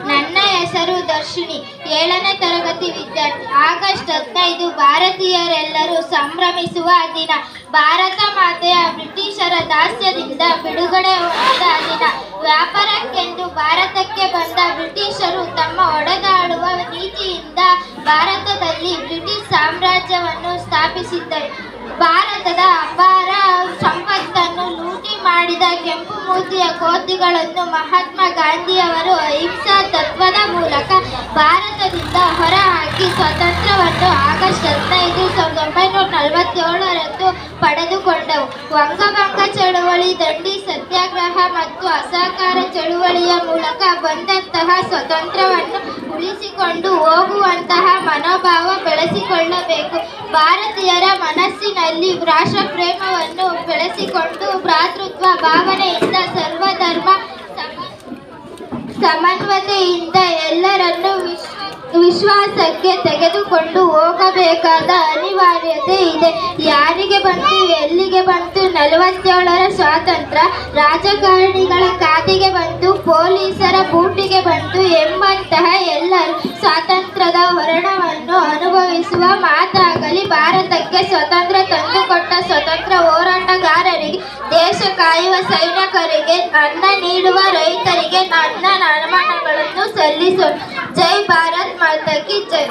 ನನ್ನ ಹೆಸರು ದರ್ಶಿನಿ, 7ನೇ ತರಗತಿ ವಿದ್ಯಾರ್ಥಿ. ಆಗಸ್ಟ್ 15 ಭಾರತೀಯರೆಲ್ಲರೂ ಸಂಭ್ರಮಿಸುವ ದಿನ. ಭಾರತ ಮಾತೆಯ ಬ್ರಿಟಿಷರ ದಾಸ್ಯದಿಂದ ಬಿಡುಗಡೆ ಹೊಂದಿದ ದಿನ. ವ್ಯಾಪಾರಕ್ಕೆಂದು ಭಾರತಕ್ಕೆ ಬಂದ ಬ್ರಿಟಿಷರು ತಮ್ಮ ಒಡೆದಾಳುವ ನೀತಿಯಿಂದ ಭಾರತದಲ್ಲಿ ಬ್ರಿಟಿಷ್ ಸಾಮ್ರಾಜ್ಯವನ್ನು ಸ್ಥಾಪಿಸಿದ್ದರು. ಭಾರತದ ಅಪಾರ ಸಂಪತ್ತನ್ನು ಲೂಟಿ ಮಾಡಿದ ಕೆಂಪು ಮೂತಿಯ ಕೋತಿಗಳನ್ನು ಮಹಾತ್ಮ ಗಾಂಧಿಯವರು ಅಹಿಂಸಾ ತತ್ವದ ಮೂಲಕ ಭಾರತದಿಂದ ಹೊರಹಾಕಿ ಸ್ವಾತಂತ್ರ್ಯವನ್ನು ಆಗಸ್ಟ್ 15, 1947 ಪಡೆದುಕೊಂಡವು. ವಂಗಭಂಗ ಚಳುವಳಿ, ದಂಡಿ ಸತ್ಯಾಗ್ರಹ ಮತ್ತು ಅಸಹಕಾರ ಚಳುವಳಿಯ ಮೂಲಕ ಬಂದಂತಹ ಸ್ವಾತಂತ್ರ್ಯವನ್ನು ಉಳಿಸಿಕೊಂಡು ಹೋಗುವಂತಹ ಮನೋಭಾವ ಬೆಳೆಸಿಕೊಳ್ಳಬೇಕು. ಭಾರತೀಯರ ಮನಸ್ಸಿನಲ್ಲಿ ರಾಷ್ಟ್ರಪ್ರೇಮವನ್ನು ಬೆಳೆಸಿಕೊಂಡು ಭ್ರಾತೃತ್ವ ಭಾವನೆಯಿಂದ ಸರ್ವಧರ್ಮ ಸಮನ್ವಯತೆಯಿಂದ ಎಲ್ಲರನ್ನೂ ವಿಶ್ವಾಸಕ್ಕೆ ತೆಗೆದುಕೊಂಡು ಹೋಗಬೇಕಾದ ಅನಿವಾರ್ಯತೆ ಇದೆ. ಯಾರಿಗೆ ಬಂತು, ಎಲ್ಲಿಗೆ ಬಂತು 47ರ ಸ್ವಾತಂತ್ರ್ಯ? ರಾಜಕಾರಣಿಗಳ ಖಾತೆಗೆ ಬಂತು, ಪೊಲೀಸರ ಬೂಟಿಗೆ ಬಂತು ಎಂಬಂತಹ ಎಲ್ಲರೂ ಸ್ವಾತಂತ್ರ್ಯದ ಹೊರಣವನ್ನು ಅನುಭವಿಸುವ ಮಾತಾಗಲಿ. ಭಾರತಕ್ಕೆ ಸ್ವಾತಂತ್ರ್ಯ ತಂದುಕೊಟ್ಟ ಸ್ವಾತಂತ್ರ್ಯ ಹೋರಾಟಗಾರರಿಗೆ, ದೇಶ ಕಾಯುವ ಸೈನಿಕರಿಗೆ, ಅನ್ನ ನೀಡುವ ರೈತರಿಗೆ ನನ್ನ ನಮನಗಳನ್ನು ಸಲ್ಲಿಸೋಣ. ಜೈ ಭಾರತ್ ಮಾತಾ ಕಿ ಜೈ.